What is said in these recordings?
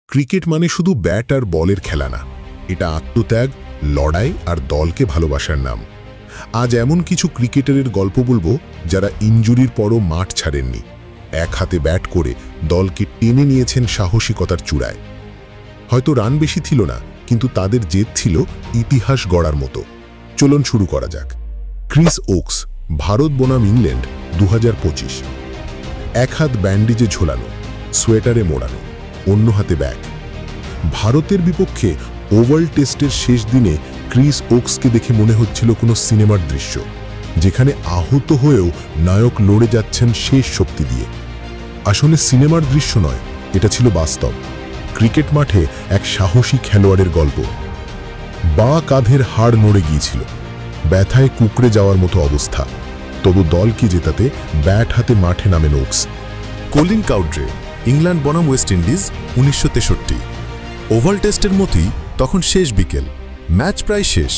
Cricket মানে শুধু bat আর বলের খেলা না, এটা আত্মত্যাগ, লড়াই আর দলকে ভালোবাসার নাম। আজ এমন কিছু ক্রিকেটারের গল্প বলবো যারা ইনজুরির পরও মাঠ ছাড়েননি, এক হাতে ব্যাট করে দলকে টেনে নিয়েছেন সাহসিকতার চূড়ায়। হয়তো রান বেশি ছিল না, কিন্তু তাদের জেদ ছিল ইতিহাস গড়ার মতো। চলুন শুরু করা যাক। ক্রিস ওকস, ভারত বনাম ইংল্যান্ড 2025। এক হাত ব্যান্ডেজে ঝোলানো, সোয়েটারে মোড়ানো, অন্য হাতে ব্যাট। ভারতের বিপক্ষে ওভাল টেস্টের শেষ দিনে ক্রিস ওকসকে দেখে মনে হচ্ছিল কোনো সিনেমার দৃশ্য, যেখানে আহত হয়েও নায়ক লড়ে যাচ্ছেন শেষ শক্তি দিয়ে। আসলে সিনেমার দৃশ্য নয়, এটা ছিল বাস্তব। ক্রিকেট মাঠে এক সাহসী খেলোয়াড়ের গল্প। বাঁ কাঁধের হাড় নড়ে গিয়েছিল, ব্যথায় কুঁকড়ে যাওয়ার মতো অবস্থা, তবু দলকে জেতাতে ব্যাট হাতে মাঠে নামেন ওকস। কলিন কাউড্রে, ইংল্যান্ড বনাম ওয়েস্ট ইন্ডিজ 1963। ওভাল টেস্টের মতোই তখন শেষ বিকেল, ম্যাচ প্রায় শেষ।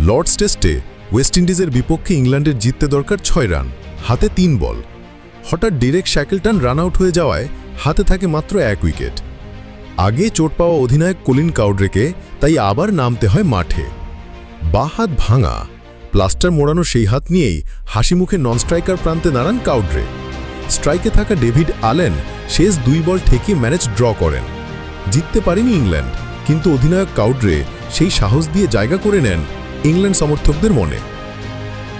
লর্ডস টেস্টে ওয়েস্ট ইন্ডিজের বিপক্ষে ইংল্যান্ডের জিততে দরকার 6 রান, হাতে 3 বল। হঠাৎ ডিরেক্ট শ্যাকেলটন রান আউট হয়ে যাওয়ায় হাতে থাকে মাত্র 1 উইকেট। আগে চোট পাওয়া অধিনায়ক কলিন কাউড্রেকে তাই আবার নামতে হয় মাঠে। বাঁ হাত ভাঙা, প্লাস্টার মোড়ানো সেই হাত নিয়েই হাসি মুখে নন স্ট্রাইকার প্রান্তে দাঁড়ান কাউড্রে। স্ট্রাইকে থাকা ডেভিড আলেন শেষ 2 বল ঠেকিয়ে ম্যাচ ড্র করেন। জিততে পারেনি ইংল্যান্ড, কিন্তু অধিনায়ক কাউড্রে সেই সাহস দিয়ে জায়গা করে নেন ইংল্যান্ড সমর্থকদের মনে।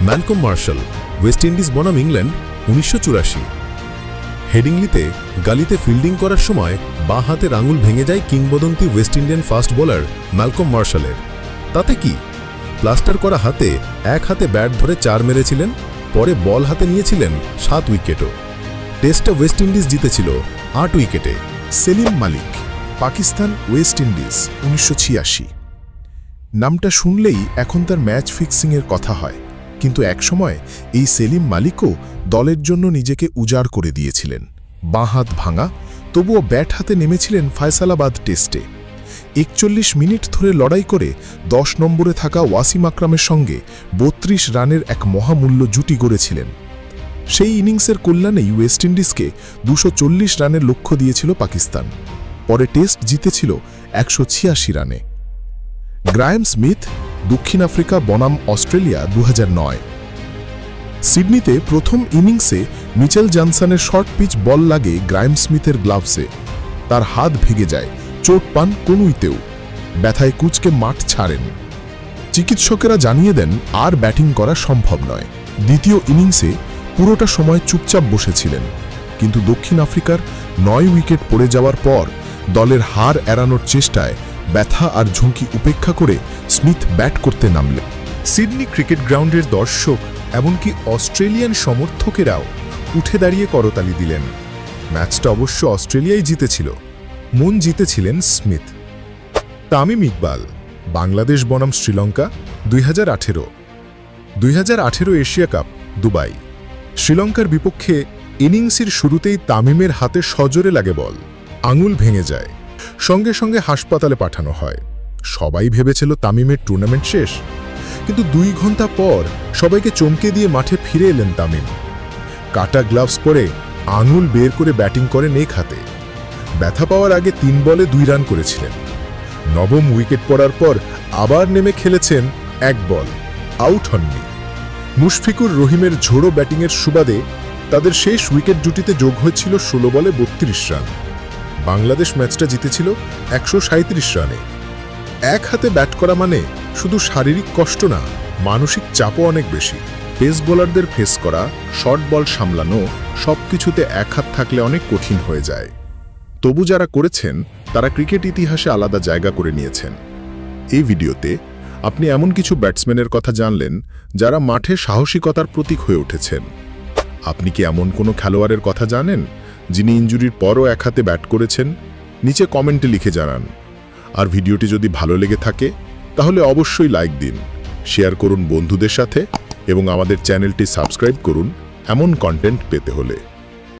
ম্যালকম মার্শাল, ওয়েস্ট ইন্ডিজ বনাম ইংল্যান্ড 1984। হেডিংলিতে গালিতে ফিল্ডিং করার সময় বাঁ হাতের আঙুল ভেঙে যায় কিংবদন্তি West Indian fast bowler Malcolm মার্শালের। তাতে কি, প্লাস্টার করা হাতে এক হাতে ব্যাট ধরে 4 মেরেছিলেন, পরে বল হাতে নিয়েছিলেন 7 উইকেটও। টেস্টে ওয়েস্ট ইন্ডিজ জিতেছিল 8 উইকেটে। সেলিম মালিক, পাকিস্তান ওয়েস্ট ইন্ডিজ 1986। নামটা শুনলেই এখন তার ম্যাচ ফিক্সিংয়ের কথা হয়, কিন্তু একসময় এই সেলিম মালিকও দলের জন্য নিজেকে উজাড় করে দিয়েছিলেন। বাঁ হাত ভাঙা, তবুও ব্যাট হাতে নেমেছিলেন ফয়সালাবাদ টেস্টে। 41 মিনিট ধরে লড়াই করে 10 নম্বরে থাকা ওয়াসিম আকরামের সঙ্গে 32 রানের এক মহামূল্য জুটি গড়েছিলেন। সেই ইনিংসের কল্যাণেই ওয়েস্ট ইন্ডিজকে 240 রানের লক্ষ্য দিয়েছিল পাকিস্তান। পরে টেস্ট জিতেছিল 186 রানে। গ্রায়াম স্মিথ, দক্ষিণ আফ্রিকা বনাম অস্ট্রেলিয়া 2009। সিডনিতে প্রথম ইনিংসে মিচেল জনসনের শর্ট পিচ বল লাগে গ্রায়াম স্মিথের গ্লাভসে। তার হাত ভেঙে যায়, চোট পান কনুইতেও। ব্যথায় কুঁচকে মাঠ ছাড়েন। চিকিৎসকেরা জানিয়ে দেন আর ব্যাটিং করা সম্ভব নয়। দ্বিতীয় ইনিংসে পুরোটা সময় চুপচাপ বসেছিলেন, কিন্তু দক্ষিণ আফ্রিকার 9 উইকেট পড়ে যাওয়ার পর দলের হার এড়ানোর চেষ্টায় ব্যথা আর ঝুঁকি উপেক্ষা করে স্মিথ ব্যাট করতে নামলেন। সিডনি ক্রিকেট গ্রাউন্ডের দর্শক, এমনকি অস্ট্রেলিয়ান সমর্থকেরাও উঠে দাঁড়িয়ে করতালি দিলেন। ম্যাচটা অবশ্য অস্ট্রেলিয়াই জিতেছিল, মন জিতেছিলেন স্মিথ। তামিম ইকবাল, বাংলাদেশ বনাম শ্রীলঙ্কা 2018 এশিয়া কাপ, দুবাই। শ্রীলঙ্কার বিপক্ষে ইনিংসের শুরুতেই তামিমের হাতে সজোরে লাগে বল, আঙুল ভেঙে যায়, সঙ্গে সঙ্গে হাসপাতালে পাঠানো হয়। সবাই ভেবেছিল তামিমের টুর্নামেন্ট শেষ, কিন্তু 2 ঘন্টা পর সবাইকে চমকে দিয়ে মাঠে ফিরে এলেন তামিম। কাটা গ্লাভস পরে আঙুল বের করে ব্যাটিং করেন এক হাতে। ব্যথা পাওয়ার আগে 3 বলে 2 রান করেছিলেন। 9ম উইকেট পড়ার পর আবার নেমে খেলেছেন 1 বল, আউট হননি। মুশফিকুর রহিমের ঝোড়ো ব্যাটিংয়ের সুবাদে তাদের শেষ উইকেট জুটিতে যোগ হয়েছিল 16 বলে 32 রান। বাংলাদেশ ম্যাচটা জিতেছিল 137 রানে। এক হাতে ব্যাট করা মানে শুধু শারীরিক কষ্ট না, মানসিক চাপও অনেক বেশি। পেস বোলারদের ফেস করা, শর্ট বল সামলানো, সবকিছুতে এক হাত থাকলে অনেক কঠিন হয়ে যায়। তবু যারা করেছেন তারা ক্রিকেট ইতিহাসে আলাদা জায়গা করে নিয়েছেন। এই ভিডিওতে আপনি এমন কিছু ব্যাটসম্যানের কথা জানলেন যারা মাঠে সাহসিকতার প্রতীক হয়ে উঠেছেন। আপনি কি এমন কোনো খেলোয়াড়ের কথা জানেন যিনি ইনজুরির পরও এক হাতে ব্যাট করেছেন? নিচে কমেন্টে লিখে জানান। আর ভিডিওটি যদি ভালো লেগে থাকে তাহলে অবশ্যই লাইক দিন, শেয়ার করুন বন্ধুদের সাথে এবং আমাদের চ্যানেলটি সাবস্ক্রাইব করুন এমন কন্টেন্ট পেতে হলে।